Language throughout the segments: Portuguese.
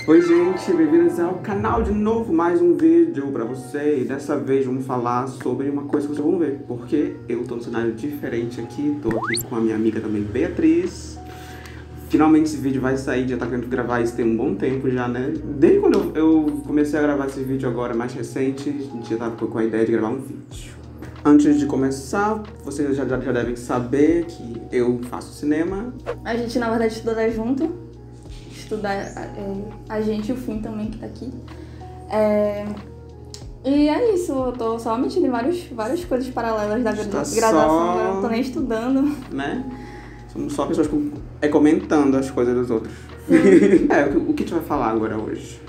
Oi gente, bem-vindos ao canal de novo, mais um vídeo pra você. E dessa vez vamos falar sobre uma coisa que vocês vão ver, porque eu tô num cenário diferente aqui, tô aqui com a minha amiga também, Beatriz. Finalmente esse vídeo vai sair, já tá querendo gravar isso tem um bom tempo já, né? Desde quando eu comecei a gravar esse vídeo agora, mais recente, a gente já tava com a ideia de gravar um vídeo. Antes de começar, vocês já devem saber que eu faço cinema. A gente, na verdade, estuda junto. A gente e o Fim também, que tá aqui. E é isso, eu tô só metido em várias coisas paralelas da graduação, eu não tô nem estudando. Né? Somos só pessoas comentando as coisas dos outros. O que a gente vai falar agora hoje?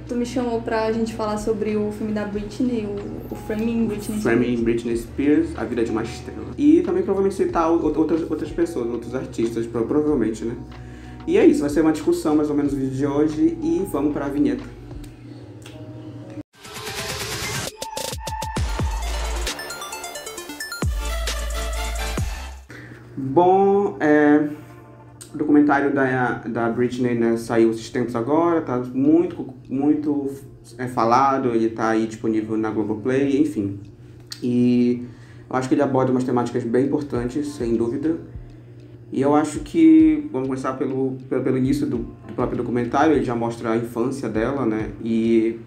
Tu me chamou pra gente falar sobre o filme da Britney, o Framing Britney Spears. Framing Britney Spears, A Vida de uma Estrela. E também provavelmente citar outras pessoas, outros artistas, provavelmente, né? E é isso, vai ser uma discussão mais ou menos no vídeo de hoje e vamos pra vinheta. Bom, o documentário da Britney, né, saiu esses tempos agora, tá muito falado, ele tá aí disponível na Globoplay, enfim. E eu acho que ele aborda umas temáticas bem importantes, sem dúvida. E eu acho que, vamos começar pelo início do próprio documentário, ele já mostra a infância dela, né, e...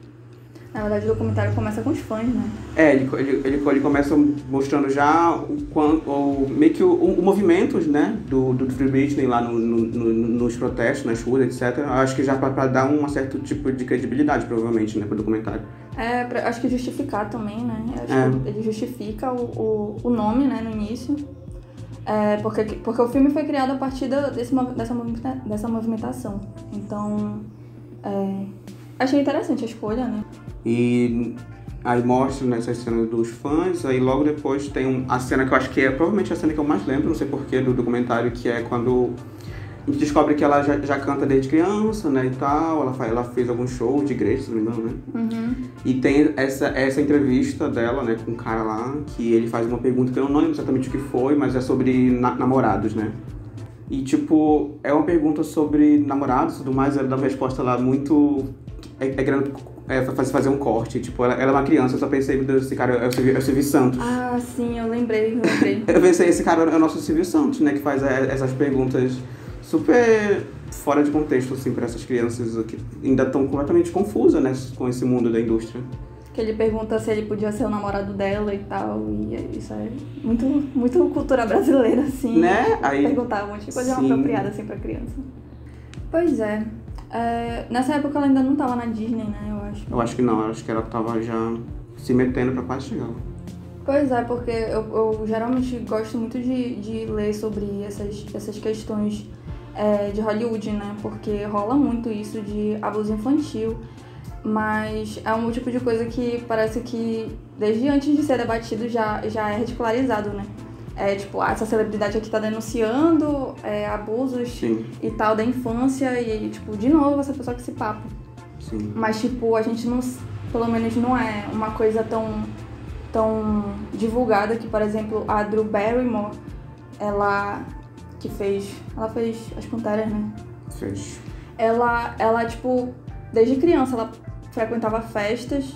Na verdade, o documentário começa com os fãs, né? Ele começa mostrando já o movimento, né, do Free Britney lá nos protestos, nas ruas, etc. Acho que já para dar um certo tipo de credibilidade, provavelmente, né, pro documentário. Acho que justificar também, né? Acho que ele justifica o nome, né, no início. Porque o filme foi criado a partir dessa movimentação. Então, achei interessante a escolha, né? E aí mostra nessas cenas dos fãs, aí logo depois tem a cena que eu acho que é provavelmente a cena que eu mais lembro, não sei porquê, do documentário, que é quando a gente descobre que ela já canta desde criança, né, e tal, ela fez algum show de igreja, se não me engano, né? Uhum. E tem essa entrevista dela, né, com um cara lá, que ele faz uma pergunta que eu não lembro exatamente o que foi, mas é sobre namorados, né? E, tipo, é uma pergunta sobre namorados e tudo mais, ela dá uma resposta lá muito... querendo fazer um corte, tipo, ela é uma criança, eu só pensei, meu Deus, esse cara é o Silvio Santos. Ah, sim, eu lembrei. Eu pensei, esse cara é o nosso Silvio Santos, né, que faz essas perguntas super fora de contexto, assim, para essas crianças que ainda estão completamente confusas, né, com esse mundo da indústria. Que ele pergunta se ele podia ser o namorado dela e tal, e isso é muito cultura brasileira, assim. Né? Aí, perguntar um monte de coisa apropriada, assim, pra criança. Pois é. Nessa época ela ainda não tava na Disney, né, eu acho. Eu acho que não, acho que ela tava já se metendo pra quase chegar. Pois é, porque eu geralmente gosto muito de ler sobre essas questões de Hollywood, né, porque rola muito isso de abuso infantil, mas é um tipo de coisa que parece que desde antes de ser debatido já é ridicularizado, né. Tipo, essa celebridade aqui tá denunciando abusos Sim. e tal da infância e, tipo, de novo essa pessoa com esse papo. Sim. Mas, tipo, a gente não, pelo menos não é uma coisa tão divulgada que, por exemplo, a Drew Barrymore, ela fez As Panteras, né? Fez. Ela, tipo, desde criança ela frequentava festas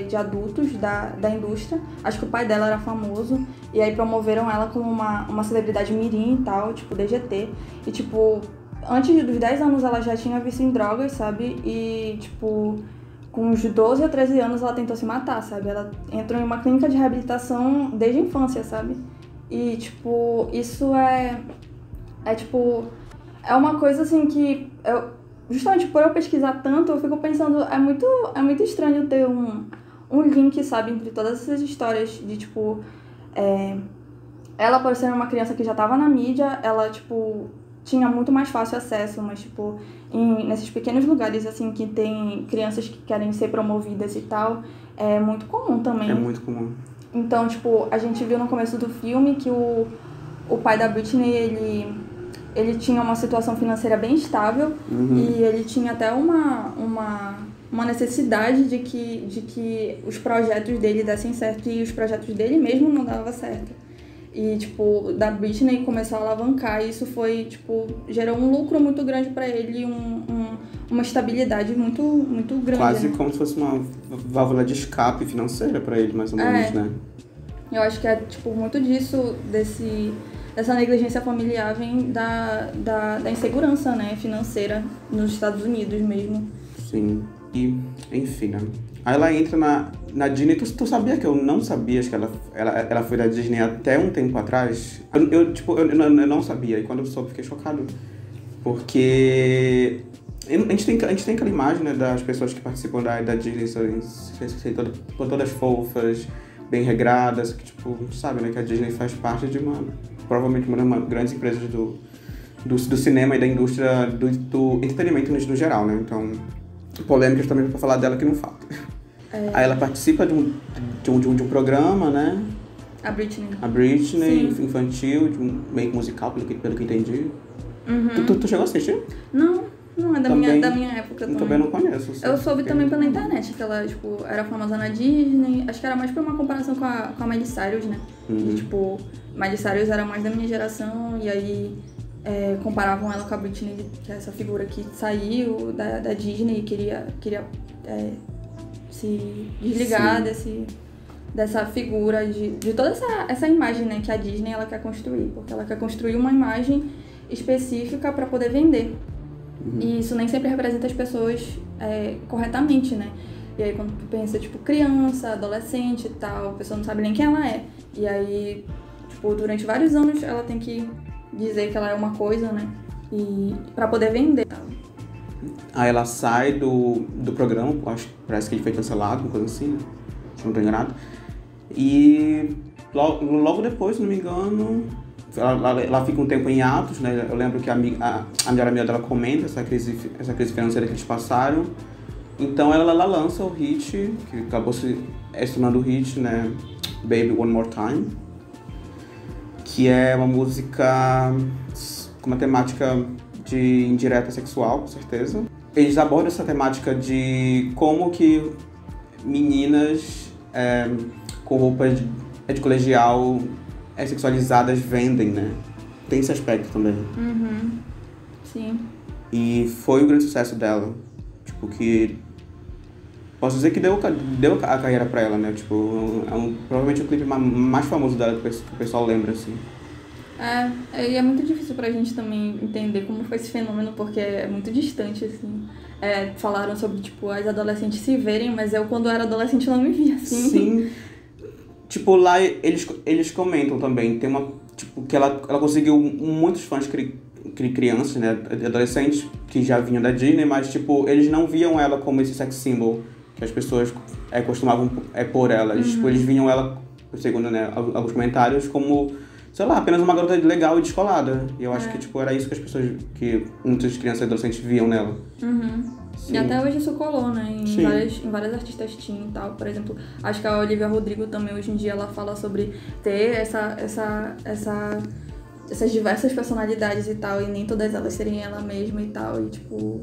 de adultos da indústria. Acho que o pai dela era famoso. E aí promoveram ela como uma celebridade mirim e tal, tipo DGT. E, tipo, antes dos 10 anos ela já tinha vício em drogas, sabe? E, tipo, com uns 12 a 13 anos ela tentou se matar, sabe? Ela entrou em uma clínica de reabilitação desde a infância, sabe? E, tipo, isso tipo, é uma coisa, assim, que justamente por eu pesquisar tanto, eu fico pensando, é muito estranho ter um link, sabe, entre todas essas histórias de, tipo, ela, por ser uma criança que já tava na mídia, ela, tipo, tinha muito mais fácil acesso, mas, tipo, nesses pequenos lugares, assim, que tem crianças que querem ser promovidas e tal, é muito comum também. É muito comum. Então, tipo, a gente viu no começo do filme que o pai da Britney, ele tinha uma situação financeira bem estável. Uhum. E ele tinha até uma necessidade de que os projetos dele dessem certo e os projetos dele mesmo não davam certo. E, tipo, da Britney começou a alavancar e isso foi, tipo, gerou um lucro muito grande pra ele, um uma estabilidade muito grande. Quase né? como se fosse uma válvula de escape financeira pra ele, mais ou menos, né? Eu acho que é, tipo, muito disso, dessa negligência familiar vem da insegurança, né, financeira nos Estados Unidos mesmo. Sim. E, enfim, né? Aí ela entra na Disney. Tu sabia que eu não sabia que ela foi da Disney até um tempo atrás? Eu não sabia. E quando eu soube, fiquei chocado. Porque a gente tem aquela imagem, né, das pessoas que participam da Disney, todas fofas, bem regradas, que, tipo, sabe, né, que a Disney faz parte de provavelmente uma das grandes empresas do cinema e da indústria do entretenimento no geral, né? Então, polêmicas também pra falar dela que não falta. Aí ela participa de um programa, né? A Britney, infantil, de um meio musical, pelo que entendi. Uhum. Tu chegou a assistir? Não é da minha época também. Também não conheço. Eu soube também pela internet que ela, tipo, era famosa na Disney. Acho que era mais por uma comparação com a Miley Cyrus, né? E, tipo, Miley Cyrus era mais da minha geração e aí comparavam ela com a Britney, que é essa figura que saiu da Disney e queria se desligar dessa figura, de toda essa imagem, né, que a Disney ela quer construir. Porque ela quer construir uma imagem específica para poder vender. E isso nem sempre representa as pessoas corretamente, né? E aí quando tu pensa, tipo, criança, adolescente e tal, a pessoa não sabe nem quem ela é. E aí, tipo, durante vários anos ela tem que dizer que ela é uma coisa, né? E pra poder vender. Aí ela sai do programa, parece que ele foi cancelado, uma coisa assim, né? Se não tô enganado. E logo depois, se não me engano, ela fica um tempo em atos, né? Eu lembro que a melhor amiga dela comenta essa crise financeira que eles passaram. Então ela lança o hit, que acabou se tornando o hit, né? Baby One More Time. Que é uma música com uma temática de indireta sexual, com certeza. Eles abordam essa temática de como que meninas com roupas de colegial sexualizadas vendem, né? Tem esse aspecto também. Sim. E foi o grande sucesso dela. Tipo, que... Posso dizer que deu a carreira pra ela, né? Tipo, provavelmente o clipe mais famoso dela que o pessoal lembra, assim. E é muito difícil pra gente também entender como foi esse fenômeno, porque é muito distante, assim. Falaram sobre, tipo, as adolescentes se verem, mas eu, quando era adolescente, não me via assim. Sim. Tipo, lá eles comentam também, tem uma... Tipo, que ela conseguiu muitos fãs crianças, né? Adolescentes que já vinham da Disney, mas, tipo, eles não viam ela como esse sex symbol que as pessoas costumavam pôr ela. Tipo, eles vinham ela, segundo, né, alguns comentários, como... sei lá, apenas uma garota legal e descolada. E eu acho que, tipo, era isso que as pessoas, que muitas crianças e adolescentes viam nela. E até hoje isso colou, né? Em várias artistas teen e tal. Por exemplo, acho que a Olivia Rodrigo também, hoje em dia, ela fala sobre ter essas diversas personalidades e tal, e nem todas elas serem ela mesma e tal. E, tipo,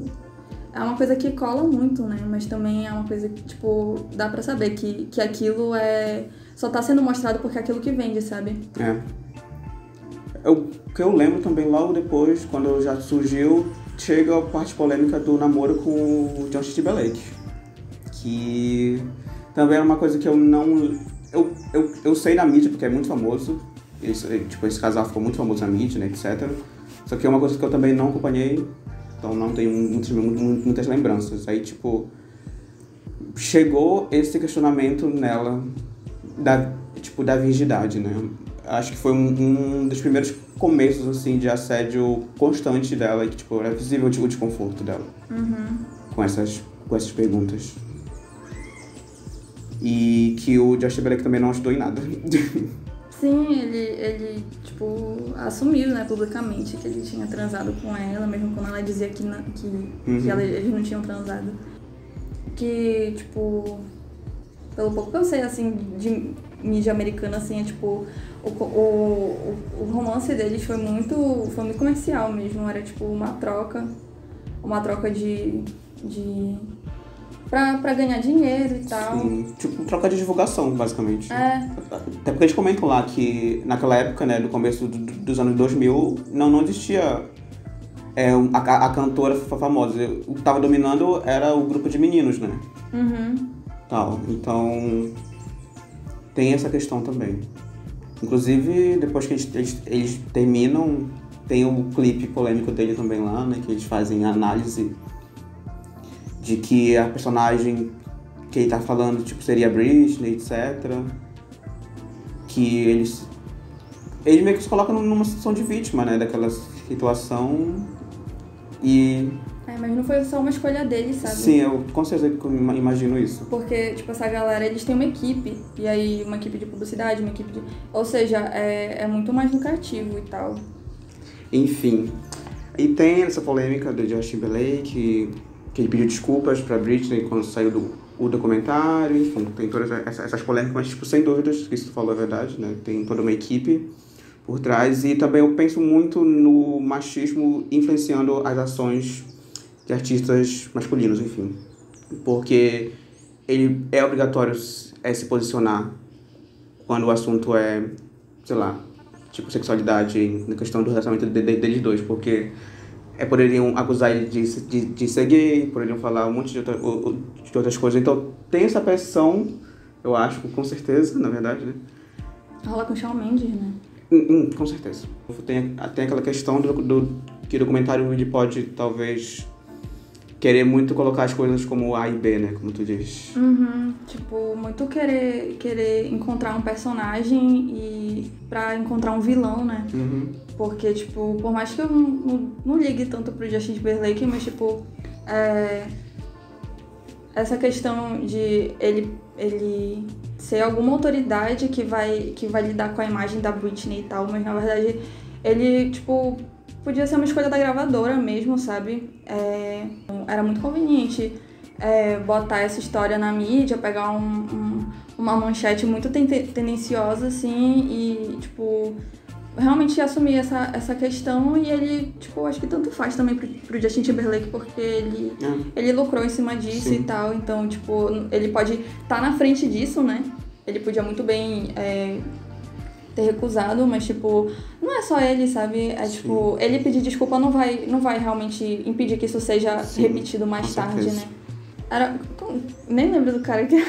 é uma coisa que cola muito, né? Mas também é uma coisa que, tipo, dá pra saber que aquilo só tá sendo mostrado porque é aquilo que vende, sabe? O que eu lembro também, logo depois, quando já surgiu, chega a parte polêmica do namoro com o Justin Timberlake. Que também é uma coisa que eu não... Eu sei na mídia, porque é muito famoso. Esse casal ficou muito famoso na mídia, né, etc. Só que é uma coisa que eu também não acompanhei, então não tenho muitas lembranças. Aí, tipo, chegou esse questionamento nela da virgindade, né? Acho que foi um dos primeiros começos, assim, de assédio constante dela, e que, tipo, era visível o desconforto dela com essas perguntas. E que o Justin Timberlake também não ajudou em nada. Sim, ele tipo, assumiu, né, publicamente que ele tinha transado com ela, mesmo quando ela dizia que eles não tinham transado. Que, tipo, pelo pouco que eu sei, assim, de mídia americana, assim, tipo, o romance deles foi muito comercial mesmo, era, tipo, uma troca de pra ganhar dinheiro e tal. Sim, tipo, troca de divulgação, basicamente. Até porque eles comentam lá que naquela época, né, no começo dos anos 2000, não existia a cantora famosa. O que tava dominando era o grupo de meninos, né? Tal. Então, tem essa questão também. Inclusive, depois que eles terminam, tem o clipe polêmico dele também lá, né? Que eles fazem a análise de que a personagem que ele tá falando, tipo, seria a Britney, etc. Que eles meio que se colocam numa situação de vítima, né? Daquela situação e... mas não foi só uma escolha dele, sabe? Sim, eu com certeza imagino isso. Porque, tipo, essa galera, eles têm uma equipe, e aí uma equipe de publicidade, uma equipe de... Ou seja, é muito mais lucrativo e tal. Enfim, e tem essa polêmica do Justin Timberlake, que ele pediu desculpas pra Britney quando saiu o documentário, enfim, tem todas essas polêmicas, mas, tipo, sem dúvidas, que isso tu falou é verdade, né? Tem toda uma equipe por trás, e também eu penso muito no machismo influenciando as ações de artistas masculinos, enfim. Porque ele é obrigatório se posicionar quando o assunto é, sei lá, tipo sexualidade, na questão do relacionamento deles dois, porque poderiam acusar ele de ser gay, poderiam falar um monte de outras coisas. Então tem essa pressão, eu acho, com certeza, na verdade, né? Rola com o Shawn Mendes, né? Com certeza. Tem aquela questão que o documentário ele pode, talvez, querer muito colocar as coisas como A e B, né? Como tu diz. Tipo, muito querer encontrar um personagem e pra encontrar um vilão, né? Porque, tipo, por mais que eu não ligue tanto pro Justin Timberlake, mas, tipo, essa questão de ele ser alguma autoridade que vai lidar com a imagem da Britney e tal, mas, na verdade, ele, tipo... Podia ser uma escolha da gravadora mesmo, sabe? Era muito conveniente botar essa história na mídia, pegar uma manchete muito tendenciosa, assim, e, tipo, realmente assumir essa questão. E ele, tipo, acho que tanto faz também pro Justin Timberlake, porque ele lucrou em cima disso. Sim. E tal. Então, tipo, ele pode estar na frente disso, né? Ele podia muito bem... ter recusado, mas, tipo, não é só ele, sabe? Tipo, ele pedir desculpa não vai realmente impedir que isso seja repetido mais tarde, né? Nem lembro do cara que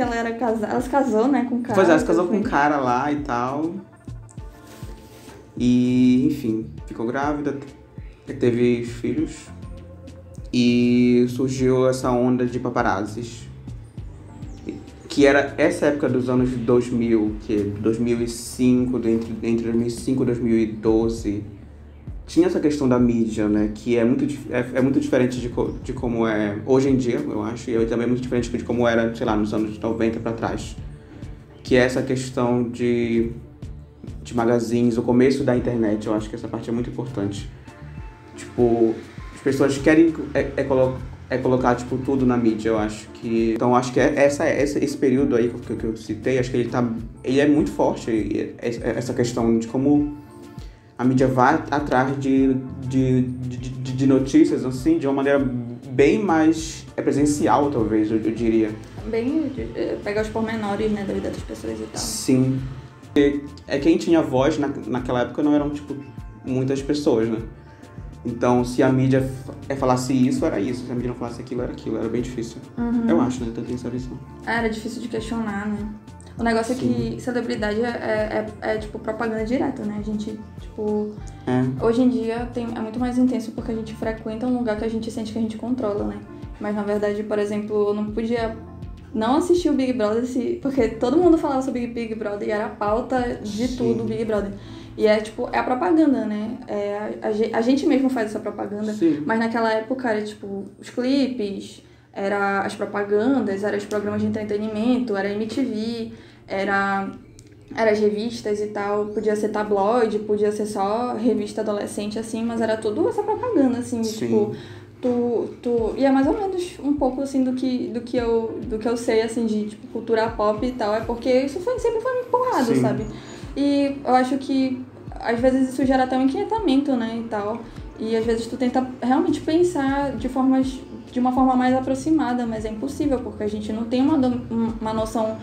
ela era casada. Ela se casou, né, com o cara. Pois é, ela se casou com um cara lá e tal. E, enfim, ficou grávida, teve filhos. E surgiu essa onda de paparazzis. Que era essa época dos anos 2000, que 2005, entre 2005 e 2012, tinha essa questão da mídia, né, que é muito diferente de como é hoje em dia, eu acho, e também é muito diferente de como era, sei lá, nos anos 90 para trás. Que é essa questão de magazines, o começo da internet, eu acho que essa parte é muito importante. Tipo, as pessoas querem colocar, tipo, tudo na mídia, eu acho que... Então, acho que esse período aí que eu citei, acho que ele é muito forte, essa questão de como a mídia vai atrás de notícias, assim, de uma maneira bem mais presencial, talvez, eu diria. Bem, pegar os pormenores, né, da vida das pessoas e tal. Sim. Quem tinha voz naquela época não eram, tipo, muitas pessoas, né? Então, se a mídia falasse isso, era isso. Se a mídia não falasse aquilo, era aquilo. Era bem difícil. Eu acho, né? Tanto essa visão. Era difícil de questionar, né? O negócio Sim. É que celebridade tipo, propaganda direta, né? A gente, tipo... Hoje em dia é muito mais intenso porque a gente frequenta um lugar que a gente sente que a gente controla, né? Mas, na verdade, por exemplo, eu não podia não assistir o Big Brother porque todo mundo falava sobre Big Brother e era a pauta de Sim. tudo, Big Brother. E tipo, é a propaganda, né? A gente mesmo faz essa propaganda. Sim. Mas naquela época era, tipo, os clipes, era as propagandas, eram os programas de entretenimento, era MTV, era as revistas e tal. Podia ser tabloide, podia ser só revista adolescente, assim, mas era tudo essa propaganda, assim, de, tipo... E é mais ou menos um pouco, assim, do que eu sei, assim, de, tipo, cultura pop e tal. É porque isso sempre foi me empurrado, Sim. sabe? E eu acho que, às vezes, isso gera até um inquietamento, né, e tal. E, às vezes, tu tenta realmente pensar de uma forma mais aproximada, mas é impossível, porque a gente não tem uma noção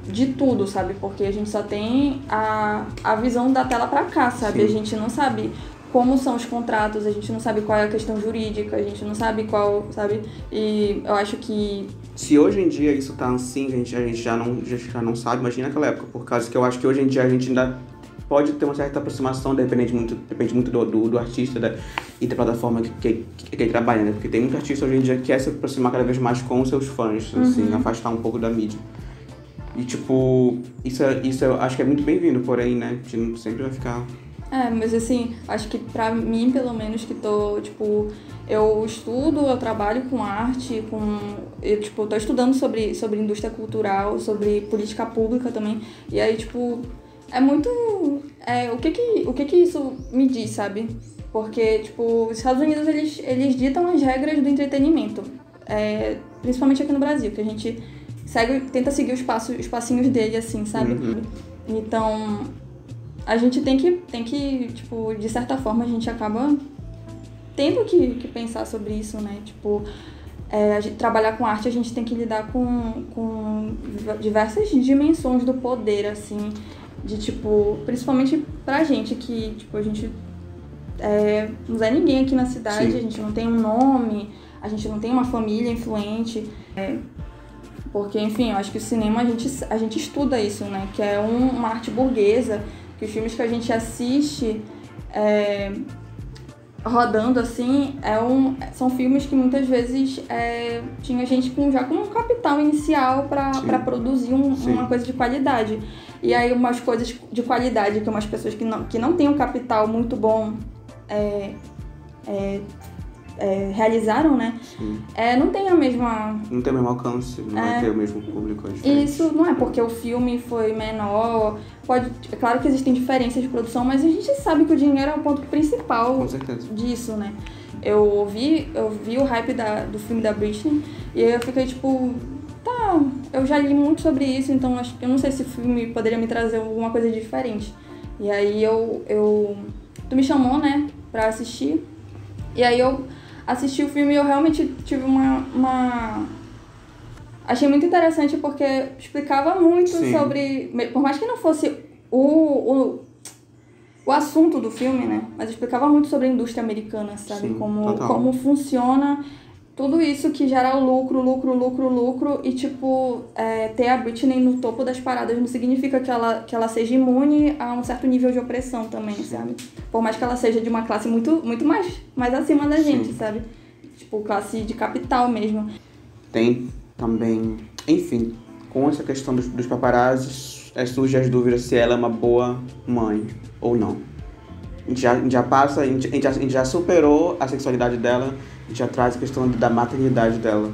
de tudo, sabe? Porque a gente só tem a visão da tela pra cá, sabe? Sim. A gente não sabe como são os contratos, a gente não sabe qual é a questão jurídica, a gente não sabe qual, sabe? E eu acho que... Se hoje em dia isso tá assim, a gente já não sabe, imagina naquela época, por causa que eu acho que hoje em dia a gente ainda pode ter uma certa aproximação, depende muito do artista e da plataforma que ele trabalha, né? Porque tem muito artista hoje em dia que quer se aproximar cada vez mais com os seus fãs, assim, afastar um pouco da mídia. E, tipo, isso eu acho que é muito bem-vindo, porém, né, a gente não sempre vai ficar... mas assim, acho que pra mim, pelo menos, que tô, tipo, eu estudo, eu trabalho com arte, eu, tipo, tô estudando sobre indústria cultural, sobre política pública também, e aí, tipo, é muito... o que isso me diz, sabe? Porque, tipo, os Estados Unidos, eles ditam as regras do entretenimento, principalmente aqui no Brasil, que a gente tenta seguir os passinhos dele, assim, sabe? Então... a gente tem que, tipo, de certa forma, a gente acaba tendo que pensar sobre isso, né? Tipo, trabalhar com arte, a gente tem que lidar com diversas dimensões do poder, assim, de, tipo, principalmente pra gente, que, tipo, a gente não é ninguém aqui na cidade, a gente não tem um nome, a gente não tem uma família influente, porque, enfim, eu acho que o cinema, a gente estuda isso, né? Que é uma arte burguesa, que os filmes que a gente assiste rodando assim são filmes que muitas vezes tinha gente já com um capital inicial para produzir uma coisa de qualidade. E aí umas coisas de qualidade que umas pessoas que não têm um capital muito bom realizaram, né? Não tem a mesma... Não tem o mesmo alcance, não vai ter o mesmo público. Isso não é porque o filme foi menor. É claro que existem diferenças de produção, mas a gente sabe que o dinheiro é o ponto principal. Com certeza. Disso, né? Eu vi o hype do filme da Britney e aí eu fiquei tipo... Tá, eu já li muito sobre isso, então eu não sei se o filme poderia me trazer alguma coisa diferente. E aí tu me chamou, né, pra assistir. E aí eu assisti o filme e eu realmente tive achei muito interessante porque explicava muito sobre... Por mais que não fosse o assunto do filme, né? Mas explicava muito sobre a indústria americana, sabe? Sim, como funciona tudo isso que gera lucro. E, tipo, ter a Britney no topo das paradas não significa que ela seja imune a um certo nível de opressão também, sabe? Por mais que ela seja de uma classe muito, muito mais acima da gente, sabe? Tipo, classe de capital mesmo. Tem também... Enfim, com essa questão dos paparazzis, surge as dúvidas se ela é uma boa mãe ou não. A gente já superou a sexualidade dela, a gente já traz a questão da maternidade dela.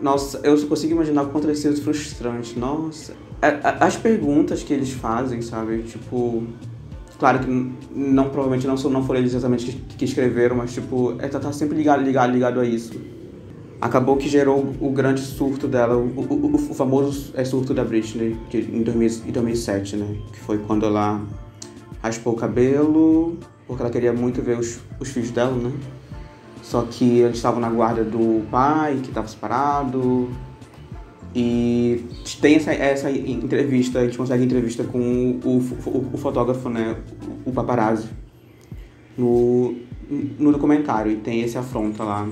Nossa, eu só consigo imaginar o quanto deve ser frustrante. Nossa, as perguntas que eles fazem, sabe? Tipo, claro que provavelmente não foram eles exatamente que escreveram, mas tipo, tá sempre ligado a isso. Acabou que gerou o grande surto dela, o famoso surto da Britney, em 2007, né? Que foi quando ela raspou o cabelo, porque ela queria muito ver os filhos dela, né? Só que eles estavam na guarda do pai, que estava separado. E tem essa entrevista, a gente consegue entrevista com o fotógrafo, né? O paparazzi, no documentário. E tem esse afronta lá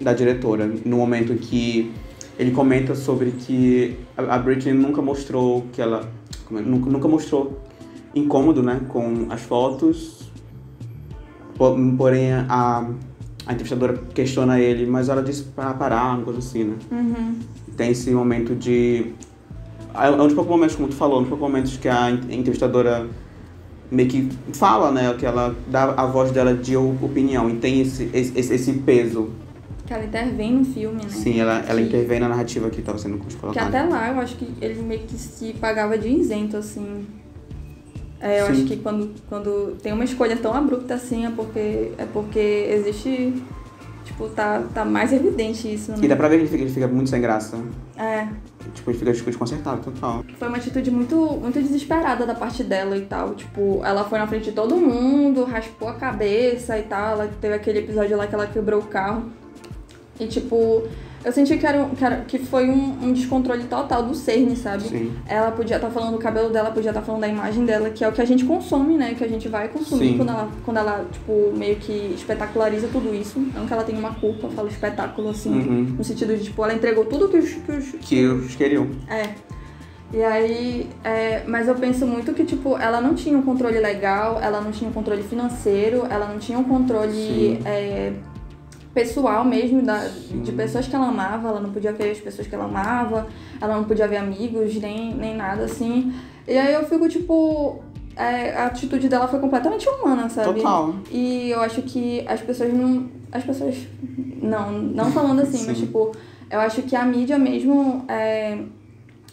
da diretora, no momento que ele comenta sobre que a Britney nunca mostrou incômodo, né, com as fotos, porém a entrevistadora questiona ele, mas ela disse para parar, uma coisa assim, né? Tem esse momento de... É um dos poucos momentos, como tu falou, um dos poucos momentos que a entrevistadora meio que fala, né, que ela dá a voz dela de opinião e tem esse peso. Que ela intervém no filme, né? Sim, ela intervém na narrativa que estava sendo colocada. Que até lá eu acho que ele meio que se pagava de isento, assim. Eu acho que quando tem uma escolha tão abrupta assim, é porque existe... Tipo, tá mais evidente isso, né? E dá pra ver que ele fica muito sem graça. Tipo, ele fica desconcertado, total. Foi uma atitude muito, muito desesperada da parte dela e tal. Tipo, ela foi na frente de todo mundo, raspou a cabeça e tal. Ela teve aquele episódio lá que ela quebrou o carro. E, tipo, Eu senti que foi um descontrole total do cerne, sabe? Sim. Ela podia estar falando do cabelo dela, podia estar falando da imagem dela, que é o que a gente consome, né? Que a gente vai consumir Sim. quando ela, tipo, meio que espetaculariza tudo isso. Não que ela tenha uma culpa, eu falo espetáculo, assim, no sentido de, tipo, ela entregou tudo que os queriam. E aí, mas eu penso muito que, tipo, ela não tinha um controle legal, ela não tinha um controle financeiro, ela não tinha um controle pessoal mesmo de pessoas que ela amava, ela não podia ver as pessoas que ela amava, ela não podia ver amigos, nem nada assim. E aí eu fico, tipo, a atitude dela foi completamente humana, sabe? Total. E eu acho que as pessoas não falando assim, mas tipo, eu acho que a mídia mesmo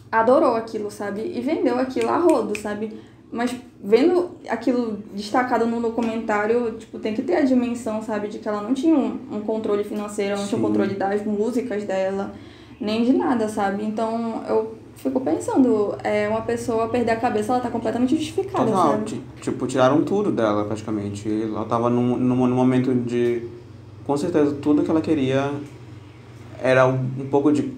adorou aquilo, sabe? E vendeu aquilo a rodo, sabe? Mas vendo aquilo destacado no documentário, tipo, tem que ter a dimensão, sabe? De que ela não tinha um controle financeiro, ela não tinha um controle das músicas dela, nem de nada, sabe? Então, eu fico pensando, uma pessoa perder a cabeça, ela tá completamente justificada, Total. sabe? Tipo, tiraram tudo dela, praticamente. Ela tava num momento de... Com certeza, tudo que ela queria era um pouco de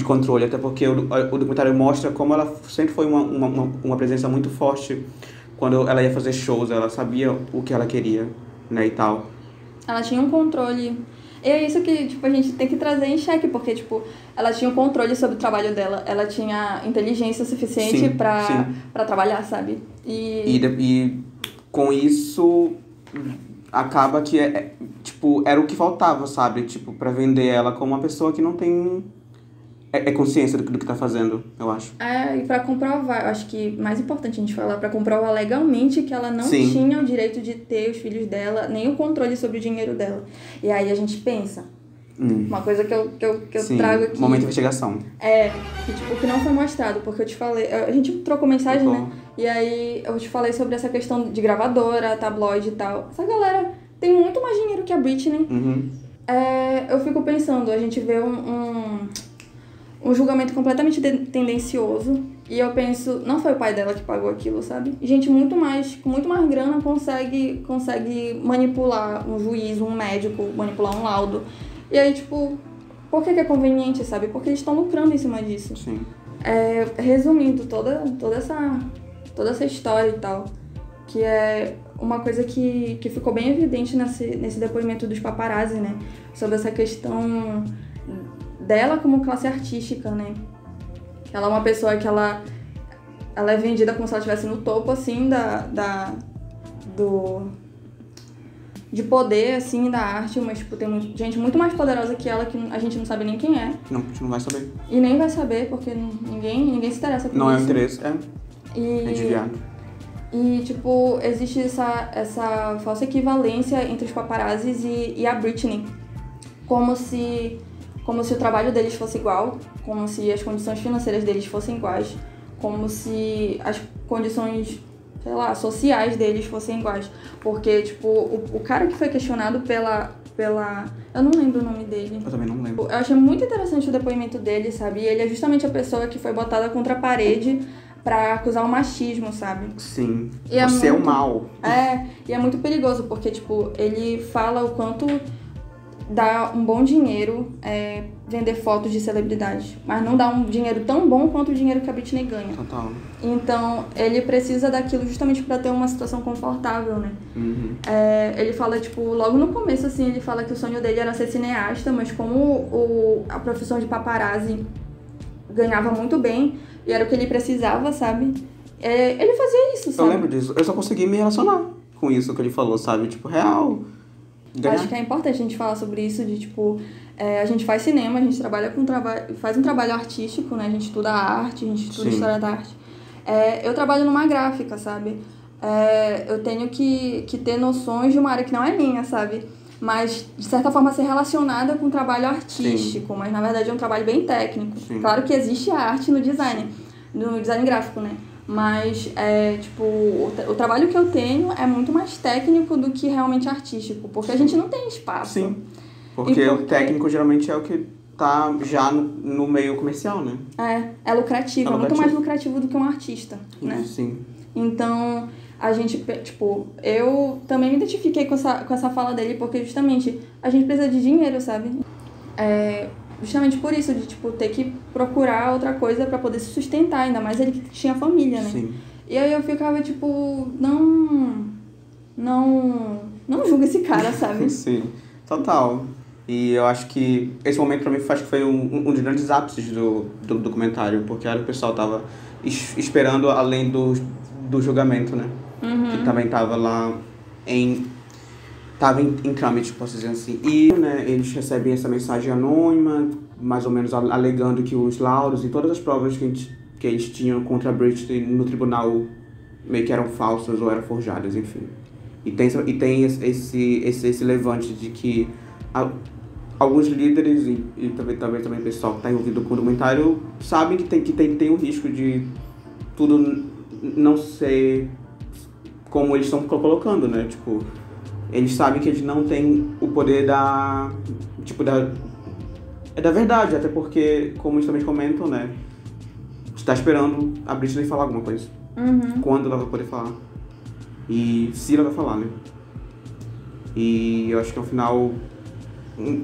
controle, até porque o documentário mostra como ela sempre foi uma presença muito forte quando ela ia fazer shows, ela sabia o que ela queria, né, e tal. Ela tinha um controle. E é isso que, tipo, a gente tem que trazer em xeque, porque, tipo, ela tinha um controle sobre o trabalho dela, ela tinha inteligência suficiente pra trabalhar, sabe? E com isso, acaba que, tipo, era o que faltava, sabe? Tipo, pra vender ela como uma pessoa que não tem... consciência do que tá fazendo, eu acho. E pra comprovar, eu acho que mais importante a gente falar, pra comprovar legalmente que ela não tinha o direito de ter os filhos dela, nem o controle sobre o dinheiro dela. E aí a gente pensa, uma coisa que eu trago aqui... Momento de investigação. Que não foi mostrado, porque eu te falei... A gente trocou mensagem, né? E aí eu te falei sobre essa questão de gravadora, tabloide e tal. Essa galera tem muito mais dinheiro que a Britney. Eu fico pensando, a gente vê um julgamento completamente tendencioso. E eu penso, não foi o pai dela que pagou aquilo, sabe? Gente com muito mais grana consegue manipular um juiz, um médico, manipular um laudo. E aí, tipo, por que é conveniente, sabe? Porque eles estão lucrando em cima disso. Sim. Resumindo toda essa história e tal, que é uma coisa que ficou bem evidente nesse depoimento dos paparazzi, né? Sobre essa questão dela como classe artística, né? Ela é uma pessoa que ela é vendida como se ela estivesse no topo, assim, de poder, assim, da arte, mas, tipo, tem gente muito mais poderosa que ela, que a gente não sabe nem quem é. Não, a gente não vai saber. E nem vai saber, porque ninguém se interessa por isso. Não é o interesse, é desviado. E, tipo, existe essa falsa equivalência entre os paparazzis e a Britney. Como se o trabalho deles fosse igual, como se as condições financeiras deles fossem iguais, como se as condições, sei lá, sociais deles fossem iguais. Porque, tipo, o cara que foi questionado pela... Eu não lembro o nome dele. Eu também não lembro. Eu achei muito interessante o depoimento dele, sabe? E ele é justamente a pessoa que foi botada contra a parede pra acusar o machismo, sabe? Sim. E Você é o mal. E é muito perigoso, porque, tipo, ele fala o quanto dá um bom dinheiro vender fotos de celebridades, mas não dá um dinheiro tão bom quanto o dinheiro que a Britney ganha. Total. Então, ele precisa daquilo justamente pra ter uma situação confortável, né? Ele fala, tipo, logo no começo, assim, ele fala que o sonho dele era ser cineasta, mas como a profissão de paparazzi ganhava muito bem, e era o que ele precisava, sabe? Ele fazia isso, sabe? Eu lembro disso. Eu só consegui me relacionar com isso que ele falou, sabe? Tipo, real... Acho que é importante a gente falar sobre isso, de tipo, a gente faz cinema, a gente faz um trabalho artístico, né? A gente estuda arte, a gente estuda história da arte. Eu trabalho numa gráfica, sabe? Eu tenho que ter noções de uma área que não é minha, sabe? Mas, de certa forma, ser relacionada com o trabalho artístico, mas na verdade é um trabalho bem técnico. Claro que existe a arte no design gráfico, né? Mas, tipo, o trabalho que eu tenho é muito mais técnico do que realmente artístico, porque a gente não tem espaço. Sim, porque o técnico geralmente é o que tá já no meio comercial, né? É lucrativo, é muito mais lucrativo do que um artista, né? Sim. Então, a gente, tipo, eu também me identifiquei com essa fala dele, porque justamente a gente precisa de dinheiro, sabe? Justamente por isso, de, tipo, ter que procurar outra coisa pra poder se sustentar, ainda mais ele que tinha família, né? Sim. E aí eu ficava, tipo, não julga esse cara, sabe? Sim, total. E eu acho que esse momento pra mim acho que foi um dos grandes ápices do documentário, porque era o pessoal tava esperando além do julgamento, né? Que também tava lá tava em trâmite, posso dizer assim. E, né, eles recebem essa mensagem anônima, mais ou menos alegando que os laudos e todas as provas que eles tinham contra a Britney no tribunal meio que eram falsas ou eram forjadas, enfim. E tem esse levante de que alguns líderes e também o pessoal que está envolvido com o documentário sabem que tem o risco de tudo não ser como eles estão colocando, né? Tipo, eles sabem que eles não têm o poder da verdade, até porque, como eles também comentam, né? Está esperando a Britney falar alguma coisa. Quando ela vai poder falar. E se ela vai falar, né? E eu acho que é um final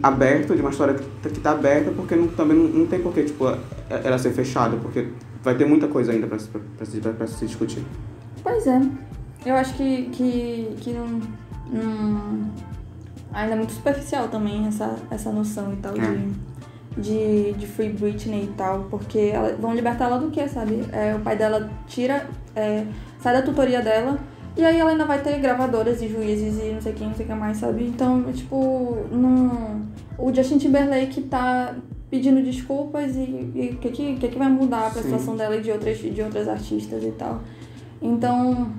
aberto, de uma história que tá aberta, porque também não tem porquê, tipo, ela ser fechada, porque vai ter muita coisa ainda pra se discutir. Pois é. Eu acho que ainda é muito superficial também essa noção e tal de Free Britney e tal, porque vão libertar ela do quê, sabe? O pai dela sai da tutoria dela, e aí ela ainda vai ter gravadoras e juízes e não sei quem, não sei o que mais, sabe? Então, tipo, o Justin Timberlake tá pedindo desculpas e o que vai mudar pra situação dela e de outras artistas e tal. Então,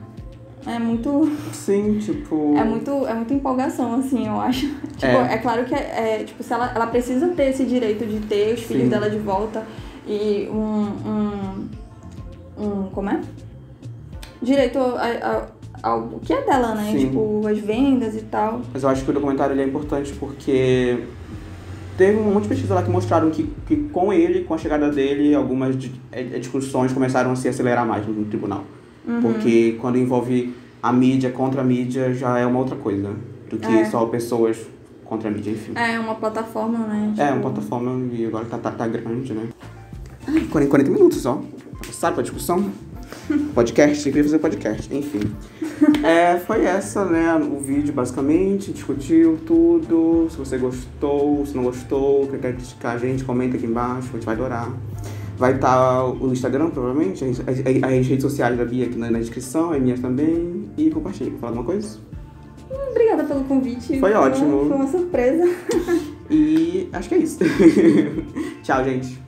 é muito... Sim, tipo... É muita empolgação, assim, eu acho. Tipo, é claro que tipo, se ela precisa ter esse direito de ter os filhos dela de volta e como é? Direito ao que é dela, né? Sim. Tipo, as vendas e tal. Mas eu acho que o documentário ele é importante porque teve um monte de pesquisa lá que mostraram que com a chegada dele, algumas discussões começaram a se acelerar mais no tribunal. Porque quando envolve a mídia contra a mídia, já é uma outra coisa do que só pessoas contra a mídia, enfim. É uma plataforma, né? Tipo... uma plataforma e agora tá grande, né? 40 minutos só. Sabe pra discussão? Podcast, eu queria fazer podcast, enfim. Foi essa, né, o vídeo basicamente, discutiu tudo. Se você gostou, se não gostou, quer criticar a gente, comenta aqui embaixo, a gente vai adorar. Vai estar o Instagram, provavelmente, as redes sociais da Bia aqui na descrição, a minha também. E compartilha. Quer falar alguma coisa? Obrigada pelo convite. Foi ótimo. Foi uma surpresa. E acho que é isso. Tchau, gente.